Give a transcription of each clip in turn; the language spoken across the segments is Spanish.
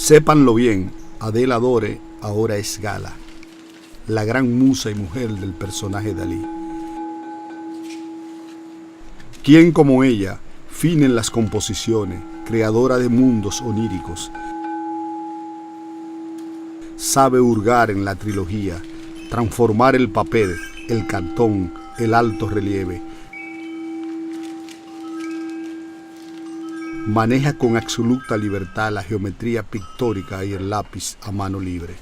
Sépanlo bien, Adela Dore ahora es Gala, la gran musa y mujer del personaje Dalí. ¿Quién como ella, fina en las composiciones, creadora de mundos oníricos, sabe hurgar en la trilogía, transformar el papel, el cartón, el alto relieve? Maneja con absoluta libertad la geometría pictórica y el lápiz a mano libre.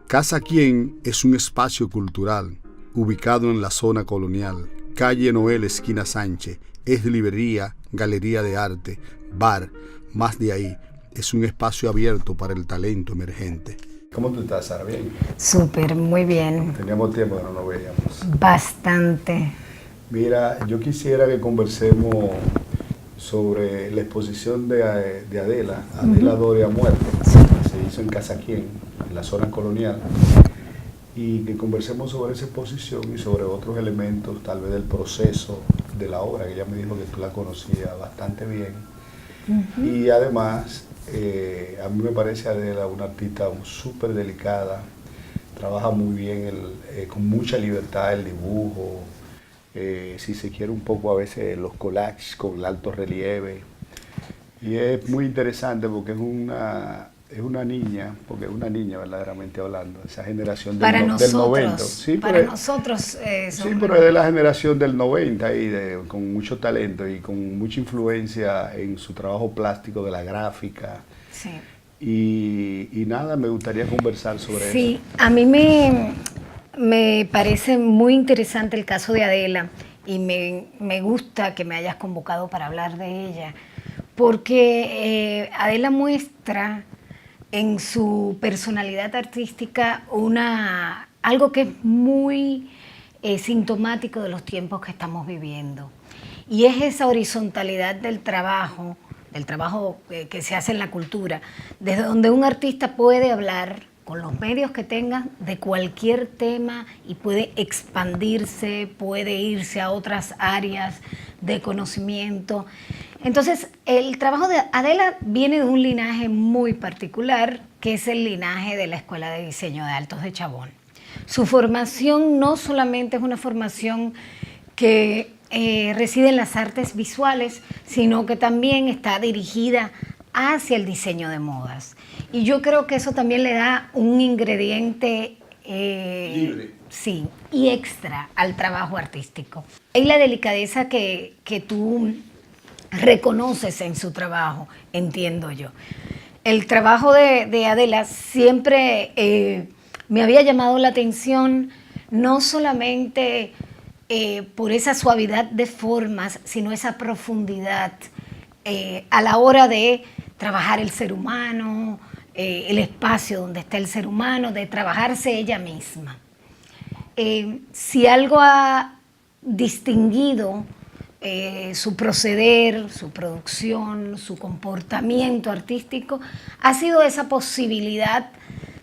Casa Quien es un espacio cultural ubicado en la zona colonial, calle Noel, esquina Sánchez. Es librería, galería de arte, bar, más de ahí. Es un espacio abierto para el talento emergente. ¿Cómo tú estás, Sara? ¿Bien? Súper, muy bien. Teníamos tiempo que no nos veíamos. Bastante. Mira, yo quisiera que conversemos sobre la exposición de Adela Dore a muerte, que se hizo en Casa Quien, en la zona colonial, y que conversemos sobre esa exposición y sobre otros elementos, tal vez del proceso de la obra, que ella me dijo que tú la conocías bastante bien. Y además, a mí me parece Adela una artista súper delicada, trabaja muy bien, con mucha libertad el dibujo, si se quiere un poco a veces los collages con el alto relieve, y es muy interesante porque es una niña, verdaderamente hablando, esa generación del 90. Sí, para nosotros sí, pero es de la generación del 90 y con mucho talento y con mucha influencia en su trabajo plástico de la gráfica. Sí. Y nada, me gustaría conversar sobre eso. Sí, a mí me parece muy interesante el caso de Adela y me gusta que me hayas convocado para hablar de ella, porque Adela muestra en su personalidad artística algo que es muy sintomático de los tiempos que estamos viviendo, y es esa horizontalidad del trabajo que se hace en la cultura, desde donde un artista puede hablar con los medios que tenga de cualquier tema y puede expandirse, puede irse a otras áreas de conocimiento. Entonces, el trabajo de Adela viene de un linaje muy particular, que es el linaje de la Escuela de Diseño de Altos de Chabón. Su formación no solamente es una formación que reside en las artes visuales, sino que también está dirigida hacia el diseño de modas. Y yo creo que eso también le da un ingrediente libre, sí, y extra al trabajo artístico. Hay la delicadeza que tú reconoces en su trabajo, entiendo yo. El trabajo de Adela siempre me había llamado la atención, no solamente por esa suavidad de formas, sino esa profundidad a la hora de trabajar el ser humano, el espacio donde está el ser humano, de trabajarse ella misma. Si algo ha distinguido su proceder, su producción, su comportamiento artístico, ha sido esa posibilidad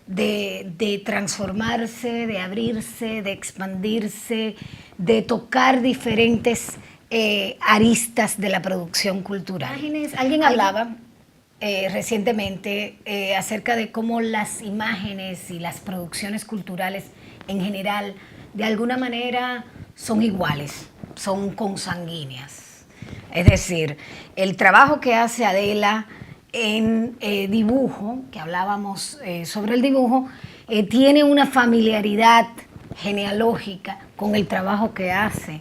de transformarse, de abrirse, de expandirse, de tocar diferentes aristas de la producción cultural. Alguien hablaba recientemente acerca de cómo las imágenes y las producciones culturales en general de alguna manera son iguales, son consanguíneas. Es decir, el trabajo que hace Adela en dibujo, que hablábamos sobre el dibujo, tiene una familiaridad genealógica con el trabajo que hace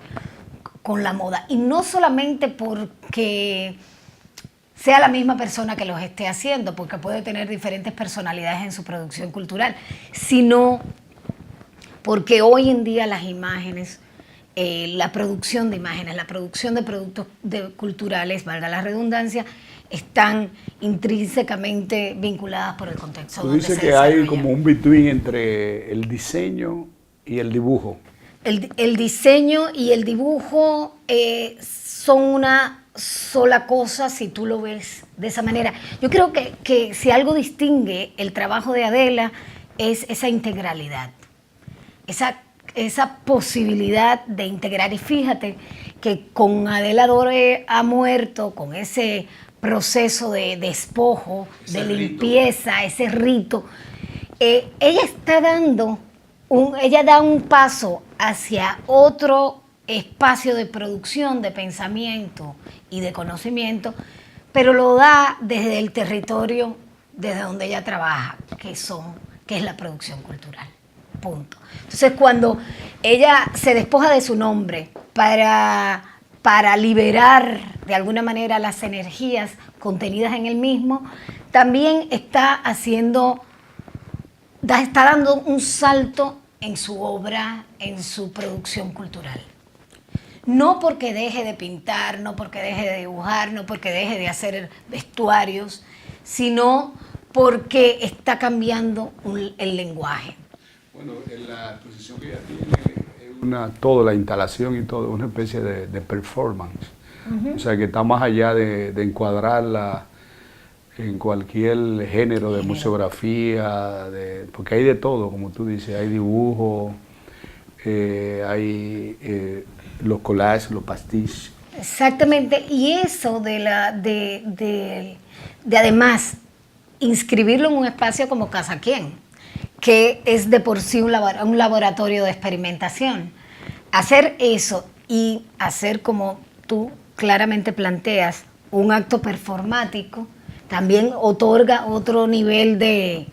con la moda, y no solamente porque sea la misma persona que los esté haciendo, porque puede tener diferentes personalidades en su producción cultural, sino porque hoy en día las imágenes, la producción de imágenes, la producción de productos culturales, valga la redundancia, están intrínsecamente vinculadas por el contexto. Tú dices que hay como un between entre el diseño y el dibujo. El diseño y el dibujo son una sola cosa si tú lo ves de esa manera. Yo creo que si algo distingue el trabajo de Adela es esa integralidad, esa posibilidad de integrar. Y fíjate que con Adela Dore ha muerto, con ese proceso de despojo, de limpieza, ese rito, ella está dando ella da un paso hacia otro espacio de producción, de pensamiento y de conocimiento, pero lo da desde el territorio desde donde ella trabaja, que es la producción cultural. Punto. Entonces, cuando ella se despoja de su nombre para liberar de alguna manera las energías contenidas en el mismo, también está dando un salto en su obra, en su producción cultural. No porque deje de pintar, no porque deje de dibujar, no porque deje de hacer vestuarios, sino porque está cambiando el lenguaje. Bueno, en la exposición que ella tiene es toda la instalación y todo, una especie de performance. O sea, que está más allá de encuadrarla en cualquier género de museografía, porque hay de todo, como tú dices, hay dibujo, hay los collages, los pastiches. Exactamente, y eso de además inscribirlo en un espacio como Casa Quien, que es de por sí un laboratorio de experimentación. Hacer eso y hacer, como tú claramente planteas, un acto performático, también otorga otro nivel de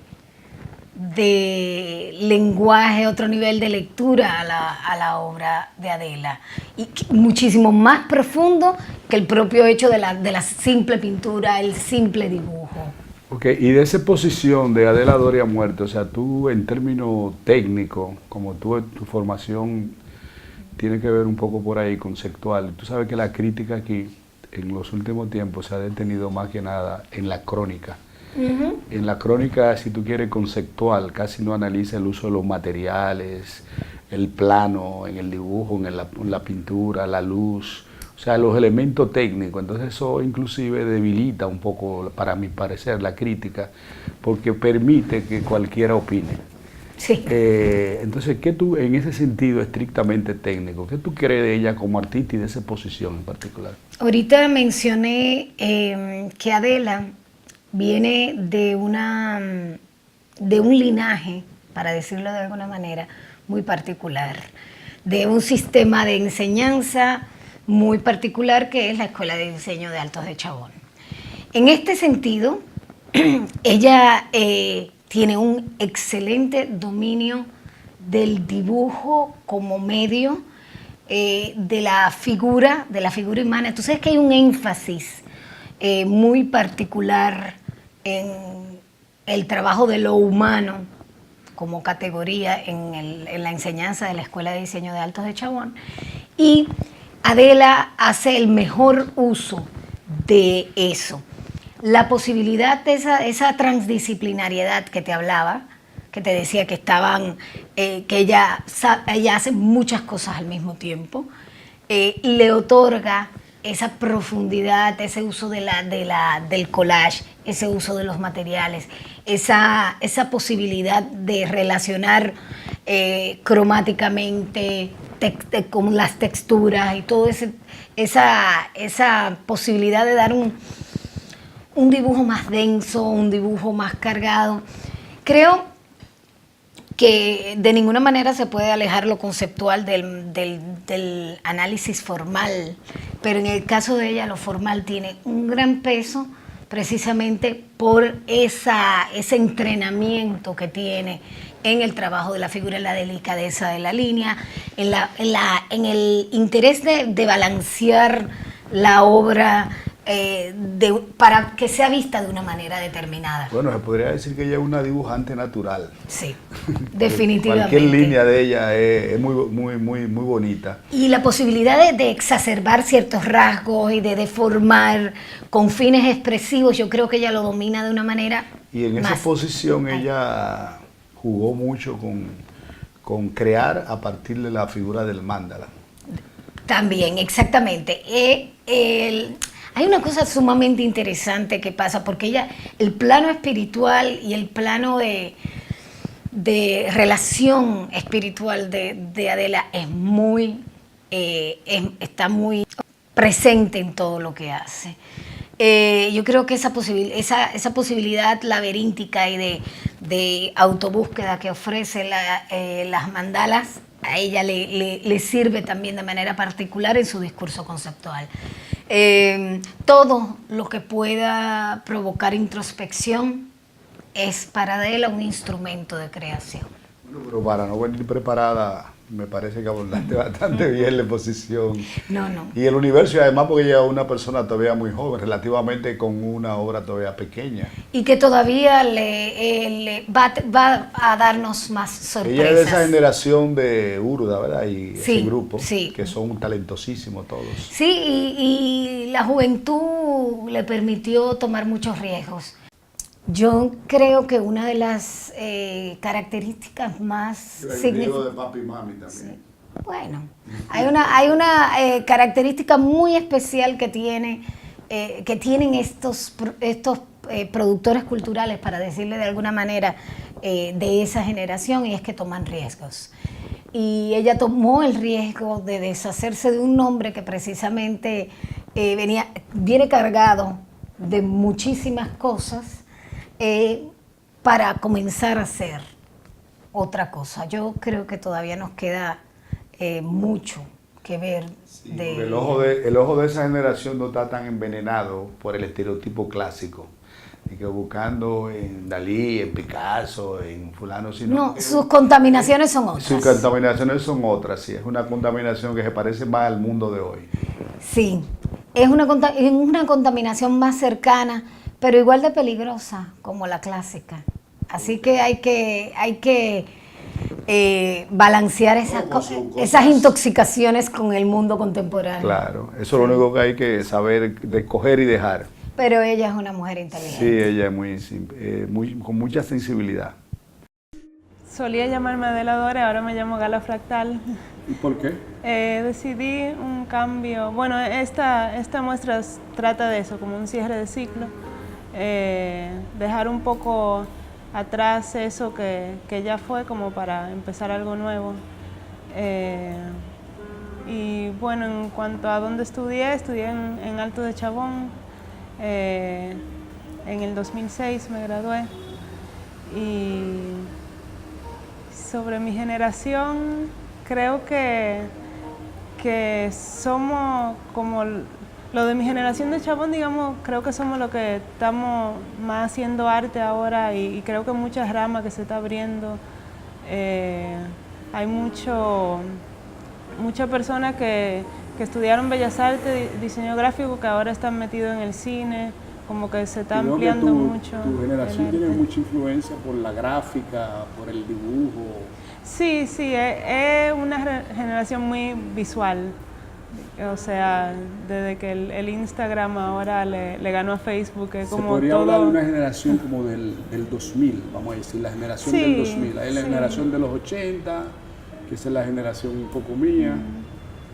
lenguaje, otro nivel de lectura a la obra de Adela, y muchísimo más profundo que el propio hecho de la simple pintura, el simple dibujo. Ok, y de esa exposición de Adela Doria Muerte, o sea, tú en términos técnicos, como tu formación tiene que ver un poco por ahí, conceptual, tú sabes que la crítica aquí en los últimos tiempos se ha detenido más que nada en la crónica. En la crónica, si tú quieres, conceptual, casi no analiza el uso de los materiales, el plano, en el dibujo, en la pintura, la luz, o sea, los elementos técnicos. Entonces eso inclusive debilita un poco, para mi parecer, la crítica, porque permite que cualquiera opine. Sí. Entonces, ¿qué tú, en ese sentido estrictamente técnico, qué tú crees de ella como artista y de esa exposición en particular? Ahorita mencioné que Adela viene de un linaje, para decirlo de alguna manera, muy particular, de un sistema de enseñanza muy particular que es la Escuela de Diseño de Altos de Chabón. En este sentido, ella tiene un excelente dominio del dibujo como medio, de la figura humana. Tú sabes que hay un énfasis muy particular en el trabajo de lo humano como categoría en la enseñanza de la Escuela de Diseño de Altos de Chabón, y Adela hace el mejor uso de eso. La posibilidad de esa transdisciplinariedad que te hablaba, que te decía que ella hace muchas cosas al mismo tiempo, le otorga esa profundidad, ese uso del collage, ese uso de los materiales, esa posibilidad de relacionar cromáticamente con las texturas y todo esa posibilidad de dar un dibujo más denso, un dibujo más cargado. Creo que de ninguna manera se puede alejar lo conceptual del análisis formal, pero en el caso de ella lo formal tiene un gran peso precisamente por ese entrenamiento que tiene en el trabajo de la figura, en la delicadeza de la línea, en el interés de balancear la obra para que sea vista de una manera determinada. Bueno, se podría decir que ella es una dibujante natural. Sí, definitivamente. Cualquier línea de ella es muy bonita. Y la posibilidad de exacerbar ciertos rasgos y de deformar con fines expresivos, yo creo que ella lo domina de una manera. Y en esa posición ella jugó mucho con crear a partir de la figura del mandala. También, exactamente. Hay una cosa sumamente interesante que pasa, porque ella, el plano espiritual y el plano de relación espiritual de Adela es muy está muy presente en todo lo que hace. Yo creo que esa posibilidad laberíntica y de autobúsqueda que ofrece las mandalas, a ella le sirve también de manera particular en su discurso conceptual. Todo lo que pueda provocar introspección es para Adela un instrumento de creación. Bueno, pero para no venir preparada, me parece que abordaste bastante bien la exposición. No. Y el universo, y además porque ella es una persona todavía muy joven, relativamente con una obra todavía pequeña. Y que todavía va a darnos más sorpresas. Ella es de esa generación de Urda, ¿verdad? Y Sí, ese grupo, sí. que son talentosísimos todos. Sí, y la juventud le permitió tomar muchos riesgos. Yo creo que una de las características más significativas de papi y mami también. Sí. Bueno, hay una característica muy especial que tienen estos productores culturales, para decirle de alguna manera, de esa generación, y es que toman riesgos. Y ella tomó el riesgo de deshacerse de un nombre que precisamente viene cargado de muchísimas cosas, para comenzar a hacer otra cosa. Yo creo que todavía nos queda mucho que ver. Sí, el ojo de esa generación no está tan envenenado por el estereotipo clásico, de que buscando en Dalí, en Picasso, en fulano, sino no, sus contaminaciones son otras. Sus contaminaciones son otras, sí, es una contaminación que se parece más al mundo de hoy. Sí, es una contaminación más cercana, pero igual de peligrosa como la clásica. Así que hay que balancear esas intoxicaciones con el mundo contemporáneo. Claro, eso es lo único que hay que saber de coger y dejar. Pero ella es una mujer inteligente. Sí, ella es con mucha sensibilidad. Solía llamarme Adela Dore, ahora me llamo Gala Fractal. ¿Y por qué? Decidí un cambio. Bueno, esta muestra trata de eso, como un cierre de ciclo. Dejar un poco atrás eso que ya fue, como para empezar algo nuevo. Y bueno, en cuanto a dónde estudié en Alto de Chabón. En el 2006 me gradué. Y sobre mi generación, creo que somos como lo de mi generación de Chabón, digamos, creo que somos los que estamos más haciendo arte ahora, y creo que muchas ramas que se está abriendo. Hay muchas personas que estudiaron Bellas Artes, diseño gráfico, que ahora están metidos en el cine, como que se está ampliando mucho. ¿Tu generación tiene mucha influencia por la gráfica, por el dibujo? Sí, es una generación muy visual. O sea, desde que el Instagram ahora le ganó a Facebook, es como todo... Se podría hablar de una generación como del 2000, vamos a decir, la generación del 2000. Hay la generación de los 80, que esa es la generación un poco mía,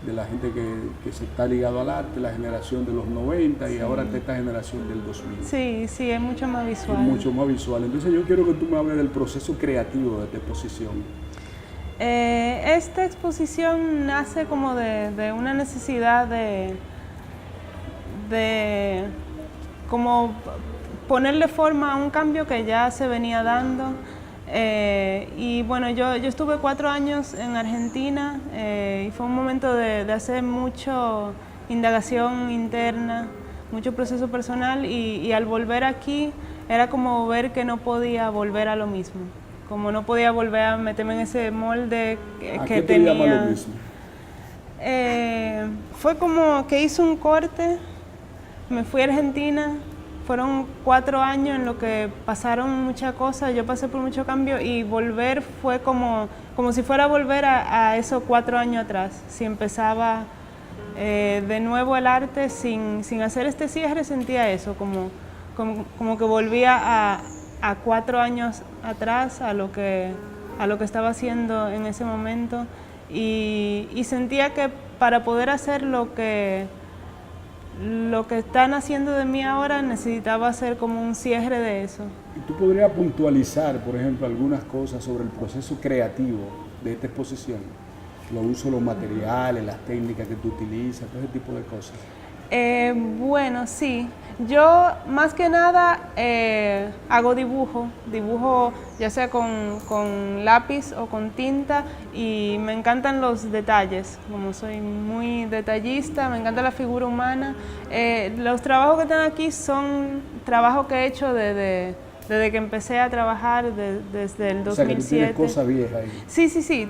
de la gente que se está ligado al arte, la generación de los 90, y ahora está esta generación del 2000. Sí, es mucho más visual. Es mucho más visual. Entonces yo quiero que tú me hables del proceso creativo de esta exposición. Esta exposición nace como de una necesidad de como ponerle forma a un cambio que ya se venía dando. Y bueno, yo estuve 4 años en Argentina, y fue un momento de hacer mucho indagación interna, mucho proceso personal, y al volver aquí era como ver que no podía volver a lo mismo. Como no podía volver a meterme en ese molde que tenía. ¿A qué te llama lo mismo? Fue como que hice un corte, me fui a Argentina, fueron 4 años en los que pasaron muchas cosas, yo pasé por mucho cambio, y volver fue como si fuera a volver a esos 4 años atrás. Si empezaba de nuevo el arte sin hacer este cierre, sentía eso, como que volvía a 4 años atrás, a lo que estaba haciendo en ese momento, y sentía que para poder hacer lo que están haciendo de mí ahora, necesitaba hacer como un cierre de eso. ¿Y tú podrías puntualizar, por ejemplo, algunas cosas sobre el proceso creativo de esta exposición? los usos, los materiales, las técnicas que tú utilizas, todo ese tipo de cosas. Bueno, sí. Yo más que nada hago dibujo ya sea con lápiz o con tinta, y me encantan los detalles, como soy muy detallista, me encanta la figura humana. Los trabajos que están aquí son trabajos que he hecho desde que empecé a trabajar, desde el 2007. O sea, que tú tienes cosas viejas ahí. Sí.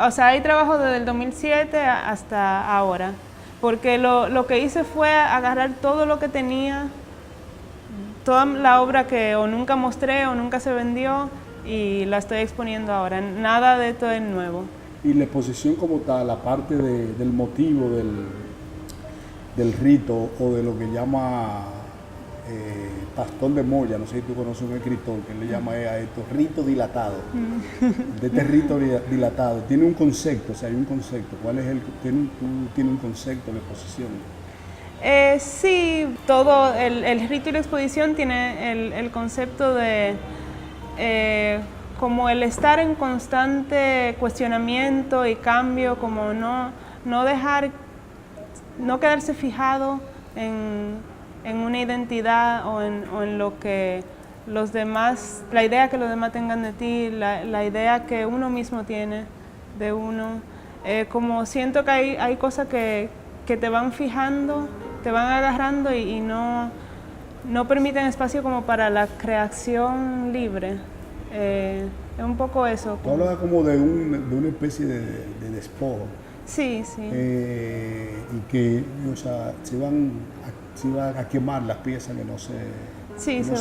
O sea, hay trabajos desde el 2007 hasta ahora. Porque lo que hice fue agarrar todo lo que tenía, toda la obra que o nunca mostré o nunca se vendió, y la estoy exponiendo ahora. Nada de esto es nuevo. Y la exposición como tal, aparte del motivo del rito o de lo que llama Pastor de Moya, no sé si tú conoces un escritor que le llama a esto rito dilatado, de este rito dilatado, tiene un concepto, o sea, hay un concepto. ¿Cuál es tiene un concepto de exposición? Sí, todo el rito y la exposición tiene el concepto de como el estar en constante cuestionamiento y cambio, como no quedarse fijado en una identidad o en lo que los demás, la idea que los demás tengan de ti, la idea que uno mismo tiene de uno. Como siento que hay cosas que te van fijando, te van agarrando y no permiten espacio como para la creación libre. Es un poco eso. Tú hablas como de una especie de despojo. Sí. Y que, o sea, se van a quemar las piezas que no se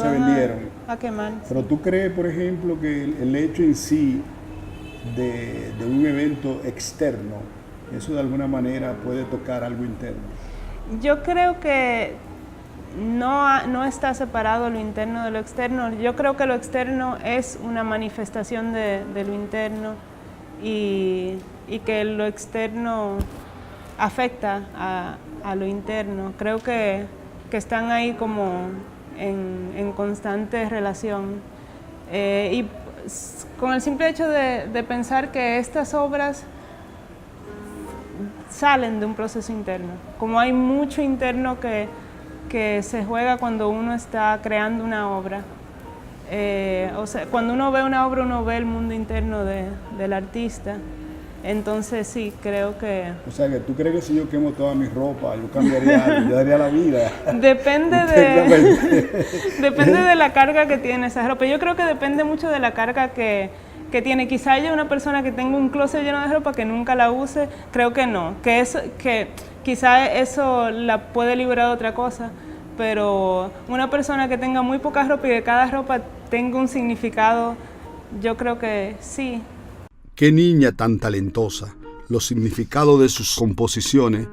vendieron. A quemar. Pero tú crees, por ejemplo, que el hecho en sí de un evento externo, eso de alguna manera puede tocar algo interno. Yo creo que no está separado lo interno de lo externo. Yo creo que lo externo es una manifestación de lo interno, y que lo externo afecta a lo interno. Creo que están ahí como en constante relación. Y con el simple hecho de pensar que estas obras salen de un proceso interno, como hay mucho interno que se juega cuando uno está creando una obra. O sea, cuando uno ve una obra, uno ve el mundo interno del artista. Entonces sí, creo que... O sea, que tú crees que si yo quemo toda mi ropa, yo cambiaría algo, yo daría la vida. Depende de la carga que tiene esa ropa. Yo creo que depende mucho de la carga que tiene. Quizá haya una persona que tenga un closet lleno de ropa que nunca la use. Creo que no, que quizá eso la puede liberar de otra cosa. Pero una persona que tenga muy poca ropa y que cada ropa tenga un significado, yo creo que sí. ¡Qué niña tan talentosa! Los significados de sus composiciones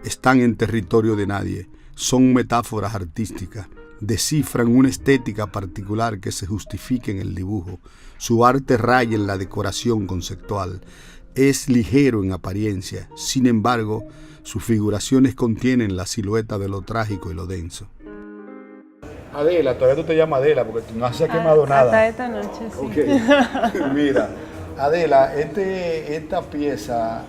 están en territorio de nadie. Son metáforas artísticas. Descifran una estética particular que se justifica en el dibujo. Su arte raya en la decoración conceptual. Es ligero en apariencia. Sin embargo, sus figuraciones contienen la silueta de lo trágico y lo denso. Adela, todavía tú te llamas Adela porque no has quemado nada. Hasta esta noche, sí. Okay. Mira, Adela, esta pieza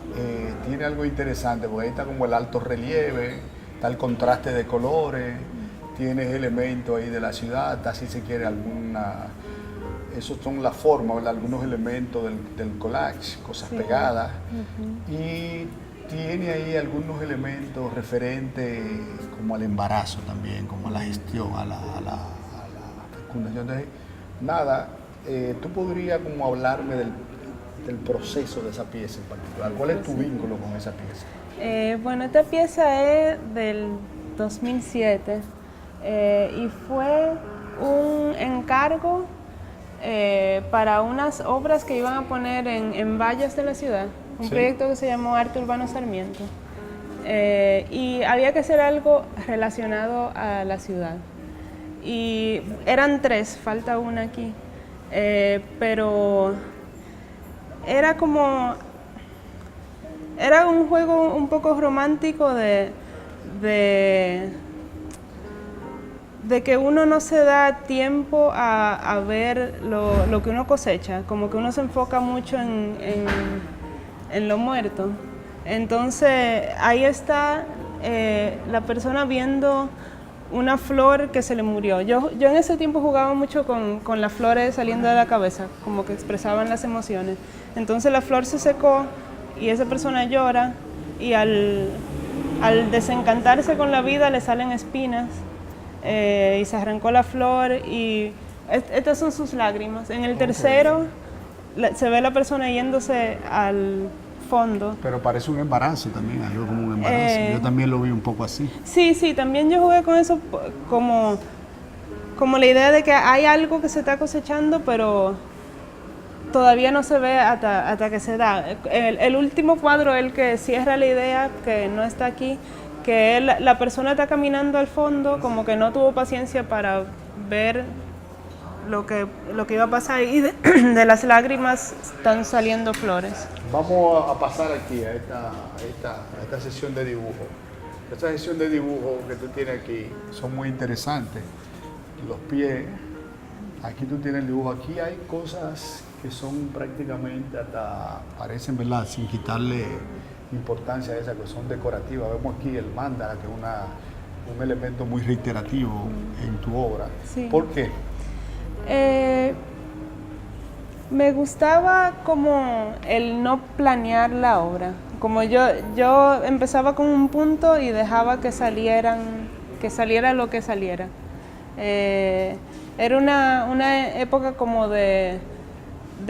tiene algo interesante porque ahí está como el alto relieve, está el contraste de colores, tienes elementos ahí de la ciudad, está, si se quiere esos son las formas, algunos elementos del collage, cosas pegadas, y tiene ahí algunos elementos referentes como al embarazo también, como a la gestión, a la fecundación. Entonces, nada, tú podrías como hablarme del proceso de esa pieza en particular. ¿Cuál es tu vínculo con esa pieza? Bueno, esta pieza es del 2007 y fue un encargo para unas obras que iban a poner en vallas de la ciudad, un proyecto que se llamó Arte Urbano Sarmiento, y había que hacer algo relacionado a la ciudad. Y eran 3, falta una aquí, pero era un juego un poco romántico de que uno no se da tiempo a ver lo que uno cosecha, como que uno se enfoca mucho en lo muerto. Entonces ahí está la persona viendo una flor que se le murió. Yo en ese tiempo jugaba mucho con las flores saliendo de la cabeza, como que expresaban las emociones. Entonces la flor se secó y esa persona llora y al desencantarse con la vida le salen espinas y se arrancó la flor y estas son sus lágrimas. En el tercero se ve la persona yéndose al fondo. Pero parece un embarazo también, algo como un embarazo. Yo también lo vi un poco así. Sí, también yo jugué con eso como la idea de que hay algo que se está cosechando, pero todavía no se ve hasta que se da. El último cuadro, el que cierra la idea, que no está aquí, que la persona está caminando al fondo, como que no tuvo paciencia para ver lo que iba a pasar y de las lágrimas están saliendo flores. Vamos a pasar aquí a esta sesión de dibujo. Esta sesión de dibujo que tú tienes aquí son muy interesantes. Los pies, aquí tú tienes el dibujo, aquí hay cosas que son prácticamente hasta parecen, ¿verdad?, sin quitarle importancia a esa, que son decorativas. Vemos aquí el mandala, que es un elemento muy reiterativo en tu obra. Sí. ¿Por qué? Me gustaba como el no planear la obra. Como yo empezaba con un punto y dejaba que saliera lo que saliera. Era una época como de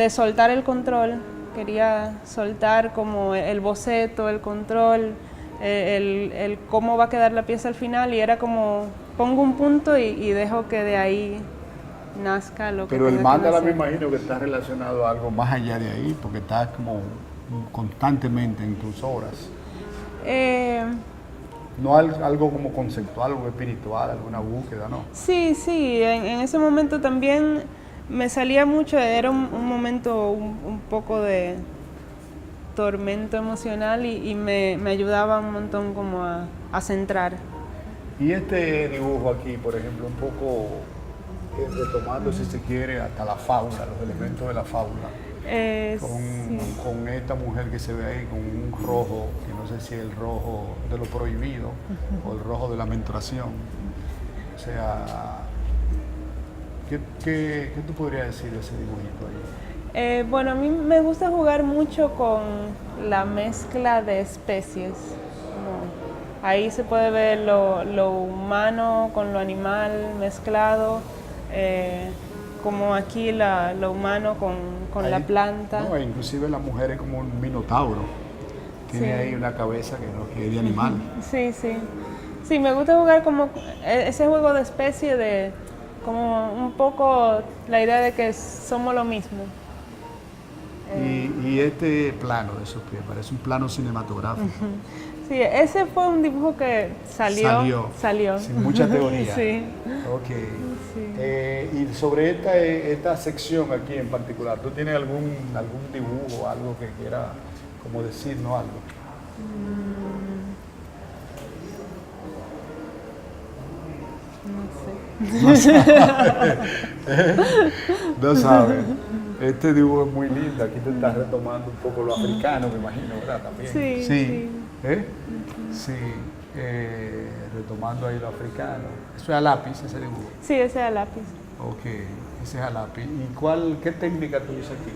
soltar el control. Quería soltar como el boceto, el control, el cómo va a quedar la pieza al final, y era como pongo un punto y dejo que de ahí nazca lo que Pero el tenga que mandala me nacer. imagino que está relacionado a algo más allá de ahí, porque está como constantemente en tus obras. No algo como conceptual, algo espiritual, alguna búsqueda, ¿no? Sí, en ese momento también me salía mucho, era un momento un poco de tormento emocional y me ayudaba un montón como a centrar. Y este dibujo aquí, por ejemplo, un poco retomando, si se quiere, hasta la fauna, los elementos de la fauna. Con esta mujer que se ve ahí con un rojo, que no sé si es el rojo de lo prohibido o el rojo de la menstruación. O sea, ¿qué tú podrías decir de ese dibujito ahí? Bueno, a mí me gusta jugar mucho con la mezcla de especies. Ahí se puede ver lo humano con lo animal mezclado. Como aquí lo humano con Ahí, la planta. No, inclusive la mujer es como un minotauro. Tiene ahí una cabeza que es de animal. Sí, me gusta jugar como ese juego de especie, de como un poco la idea de que somos lo mismo. Y este plano de esos pies, parece un plano cinematográfico. Sí, ese fue un dibujo que salió. Sin mucha teoría. Sí. Ok. Sí. Y sobre esta sección aquí en particular, ¿tú tienes algún dibujo, algo que quiera como decirnos algo? No sé. No sabes. Este dibujo es muy lindo. Aquí te estás retomando un poco lo africano, me imagino, ¿verdad? También. Sí. ¿Eh? Sí. Retomando ahí lo africano. ¿Eso es a lápiz, ese dibujo? Sí, ese es a lápiz. Ok, ese es a lápiz. ¿Y qué técnica tú usas aquí?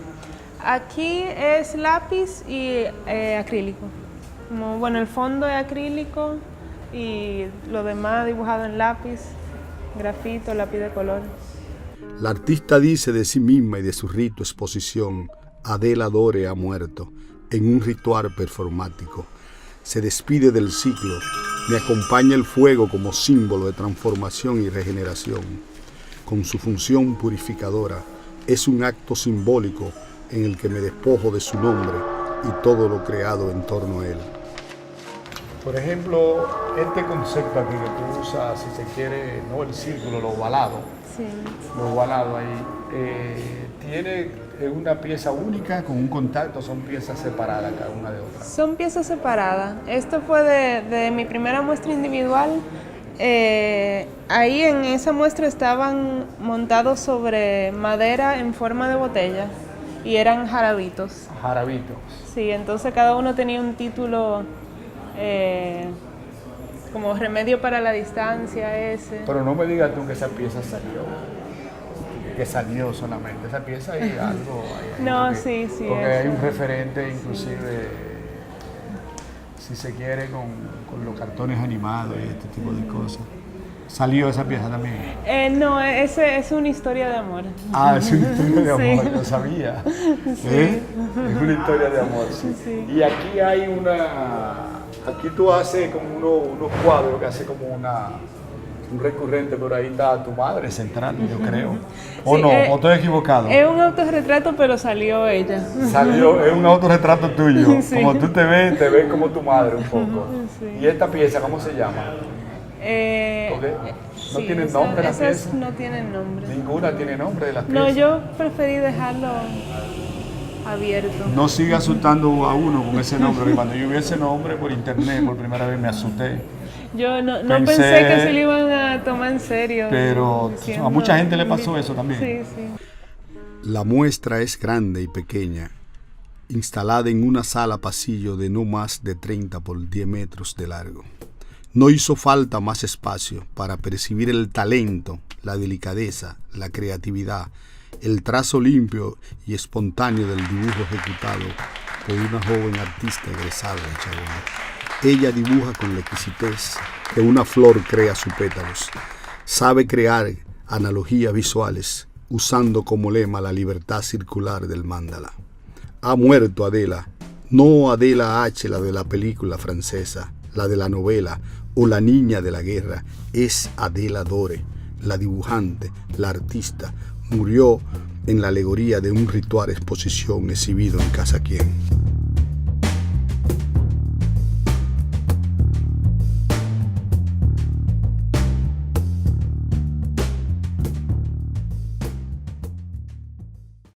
Aquí es lápiz y acrílico. Bueno, el fondo es acrílico y lo demás dibujado en lápiz, grafito, lápiz de color. La artista dice de sí misma y de su rito exposición: Adela Dore ha muerto en un ritual performático. Se despide del ciclo, me acompaña el fuego como símbolo de transformación y regeneración. Con su función purificadora, es un acto simbólico en el que me despojo de su nombre y todo lo creado en torno a él. Por ejemplo, este concepto aquí que tú usas, si se quiere, no el círculo, lo ovalado. Sí. Lo ovalado ahí, tiene una pieza única con un contacto, son piezas separadas cada una de otra. Son piezas separadas. Esto fue de mi primera muestra individual. Ahí en esa muestra estaban montados sobre madera en forma de botella. y eran jarabitos. Jarabitos. Sí, entonces cada uno tenía un título como Remedio para la Distancia ese. Pero no me digas tú que esa pieza salió. Que salió solamente. Esa pieza hay algo. No, porque, sí, sí. Porque eso. hay un referente, inclusive, si se quiere, con los cartones animados y este tipo de cosas. ¿Salió esa pieza también? No, ese es una historia de amor. Ah, es una historia de amor, Sí. lo sabía. Sí. Es una historia de amor, sí. Sí. Y aquí hay aquí tú haces como unos cuadros que hace como un recurrente, por ahí está tu madre central, yo creo. ¿O Sí, no? ¿O estoy equivocado? Es un autorretrato, pero salió ella. Salió, es un autorretrato tuyo. Sí. Como tú te ves como tu madre un poco. Sí. ¿Y esta pieza cómo se llama? Porque no sí, tiene nombre la esas pieza. no tienen nombre. Ninguna tiene nombre de las No, piezas. yo preferí dejarlo abierto. No siga asustando a uno con ese nombre, porque cuando yo vi ese nombre por internet por primera vez me asusté. Yo no Pensé- pensé que se lo iban a tomar en serio. Pero diciendo- a mucha gente le pasó eso también. Sí, sí. La muestra es grande y pequeña, instalada en una sala pasillo de no más de 30 por 10 metros de largo. No hizo falta más espacio para percibir el talento, la delicadeza, la creatividad, el trazo limpio y espontáneo del dibujo ejecutado por una joven artista egresada de Chabón. Ella dibuja con la exquisitez que una flor crea sus pétalos. Sabe crear analogías visuales, usando como lema la libertad circular del mandala. Ha muerto Adela, no Adela H., la de la película francesa, la de la novela o la niña de la guerra, es Adela Dore, la dibujante, la artista. Murió en la alegoría de un ritual exposición exhibido en Casaquien.